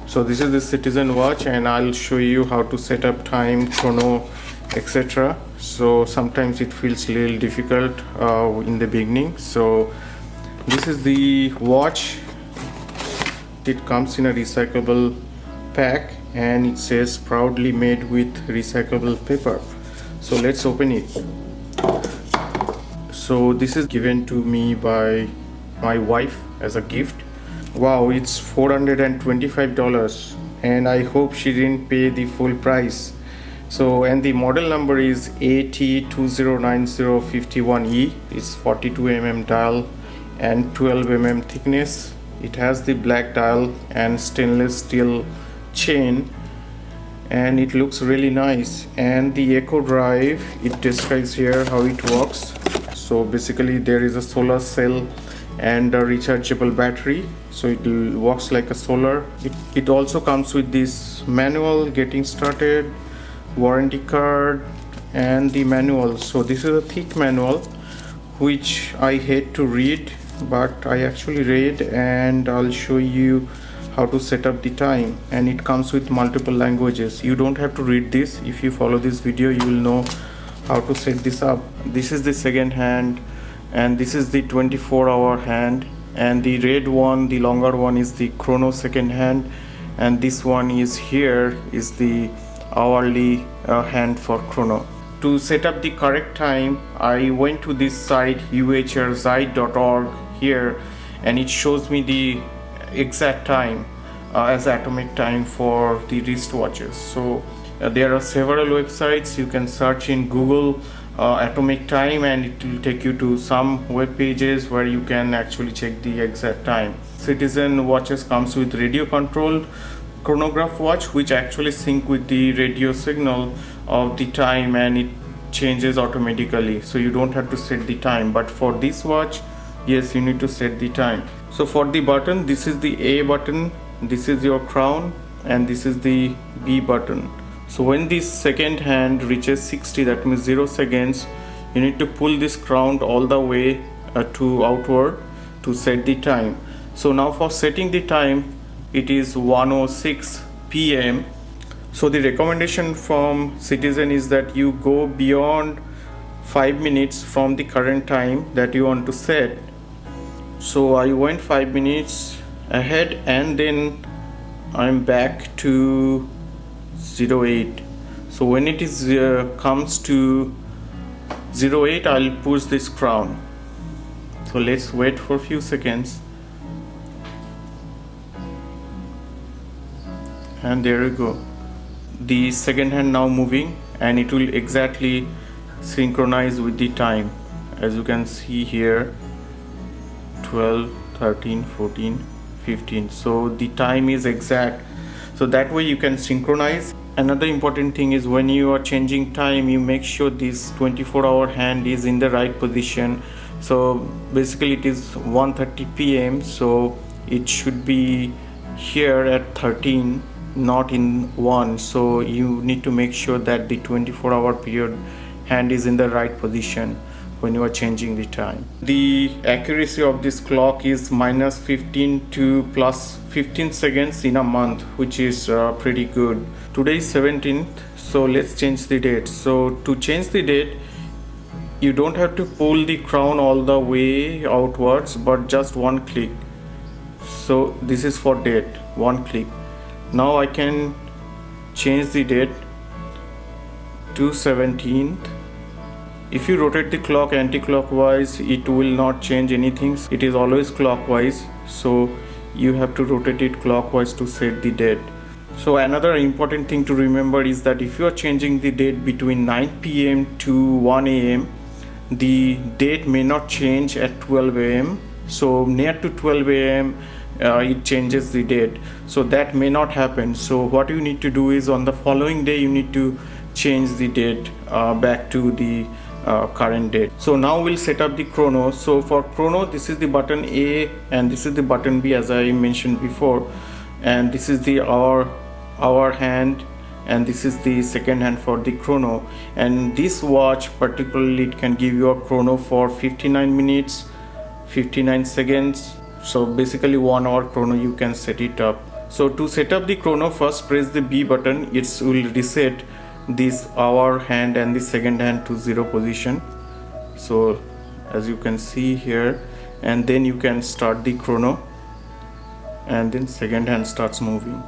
So this is the Citizen watch, and I'll show you how to set up time, chrono, etc. So sometimes it feels a little difficult in the beginning. So this is the watch. It comes in a recyclable pack and it says proudly made with recyclable paper. So let's open it. So this is given to me by my wife as a gift. Wow, it's $425, and I hope she didn't pay the full price. So, and the model number is AT209051E. It's 42 mm dial and 12 mm thickness. It has the black dial and stainless steel chain, and it looks really nice. And the Eco Drive, it describes here how it works. So basically there is a solar cell and a rechargeable battery, so it works like a solar. It also comes with this manual, getting started, warranty card, and the manual. So this is a thick manual which I hate to read, but I actually read, and I'll show you how to set up the time. And it comes with multiple languages. You don't have to read this. If you follow this video, you will know how to set this up. This is the second hand, and this is the 24-hour hand, and the red one, the longer one, is the Chrono second hand, and this one is here is the hourly hand for Chrono. To set up the correct time, I went to this site uhrzeit.org here, and it shows me the exact time as atomic time for the wristwatches. So there are several websites. You can search in Google atomic time, and it will take you to some web pages where you can actually check the exact time. Citizen watches comes with radio controlled chronograph watch, which actually sync with the radio signal of the time, and it changes automatically, so you don't have to set the time. But for this watch, yes, you need to set the time. So for the button, this is the A button, this is your crown, and this is the B button. So when this second hand reaches 60, that means 0 seconds, you need to pull this crown all the way to outward to set the time. So now for setting the time, it is 1:06 p.m. So the recommendation from Citizen is that you go beyond 5 minutes from the current time that you want to set. So I went 5 minutes ahead, and then I'm back to 08. So when it is comes to 08, I'll push this crown. So let's wait for a few seconds, and there you go. The second hand now moving, and it will exactly synchronize with the time. As you can see here, 12, 13, 14, 15. So the time is exact, so that way you can synchronize. Another important thing is when you are changing time, you make sure this 24-hour hand is in the right position. So basically it is 1:30 p.m. so it should be here at 13, not in 1. So you need to make sure that the 24-hour period hand is in the right position when you are changing the time. The accuracy of this clock is -15 to +15 seconds in a month, which is pretty good. Today is 17th, so let's change the date. So to change the date, you don't have to pull the crown all the way outwards, but just one click. So this is for date, one click. Now I can change the date to 17th. If you rotate the clock anti-clockwise, it will not change anything. It is always clockwise, so you have to rotate it clockwise to set the date. So another important thing to remember is that if you are changing the date between 9 p.m. to 1 a.m., the date may not change at 12 a.m. So near to 12 a.m. It changes the date. So that may not happen. So what you need to do is on the following day, you need to change the date back to the current date. So now we'll set up the chrono. So for chrono, this is the button A and this is the button B, as I mentioned before, and this is the hour hand, and this is the second hand for the chrono. And this watch particularly, it can give you a chrono for 59 minutes 59 seconds. So basically 1 hour chrono you can set it up So to set up the chrono, first press the B button. It will reset this hour hand and the second hand to 0 position. So as you can see here, and then you can start the chrono, and then second hand starts moving.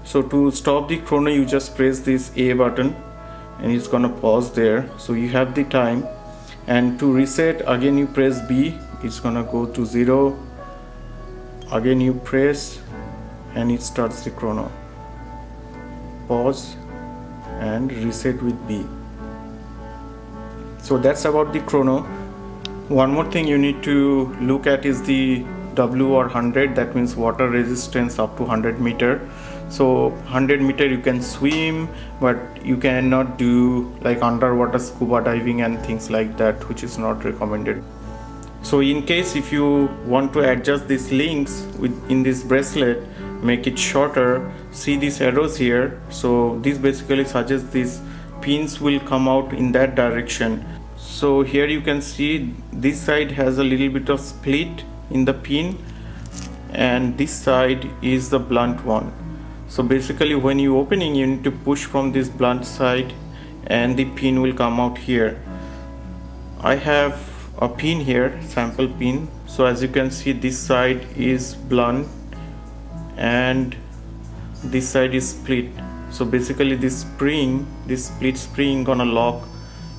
So to stop the chrono, you just press this A button and it's gonna pause there, so you have the time. And to reset, again you press B, it's gonna go to 0. Again you press and it starts the chrono. Pause and reset with B. So that's about the chrono. One more thing you need to look at is the W or 100, that means water resistance up to 100 meter. So 100 meter you can swim, but you cannot do like underwater scuba diving and things like that, which is not recommended. So in case if you want to adjust these links in this bracelet, make it shorter, see these arrows here. So this basically suggests these pins will come out in that direction. So here you can see this side has a little bit of split in the pin, and this side is the blunt one. So basically when you opening, you need to push from this blunt side and the pin will come out here. I have a pin here, sample pin. So as you can see, this side is blunt and this side is split. So basically this spring, this split spring, gonna lock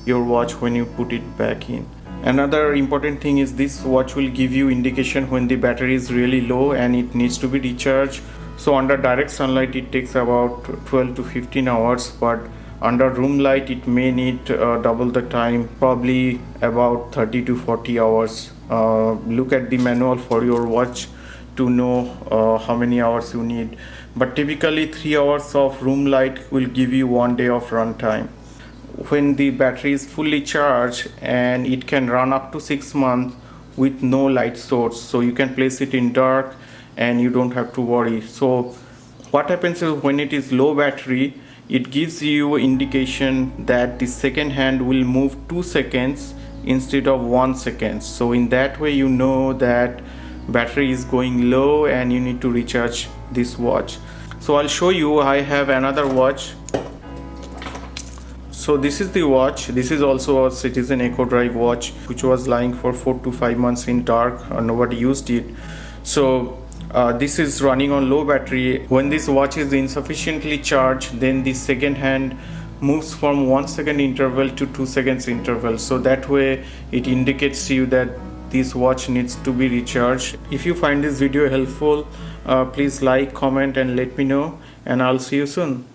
your watch when you put it back in. Another important thing is this watch will give you indication when the battery is really low and it needs to be recharged. So under direct sunlight it takes about 12 to 15 hours, but under room light it may need double the time, probably about 30 to 40 hours. Look at the manual for your watch to know how many hours you need, but typically 3 hours of room light will give you 1 day of run time. When the battery is fully charged, and it can run up to 6 months with no light source, so you can place it in dark and you don't have to worry. So what happens is when it is low battery, it gives you indication that the second hand will move 2 seconds instead of 1 second. So in that way you know that battery is going low and you need to recharge this watch. So I'll show you. I have another watch. So this is the watch. This is also a Citizen Eco Drive watch, which was lying for 4 to 5 months in dark and nobody used it. So this is running on low battery. When this watch is insufficiently charged, then the second hand moves from 1 second interval to 2 seconds interval. So that way it indicates to you that this watch needs to be recharged. If you find this video helpful, please like, comment and let me know, and I'll see you soon.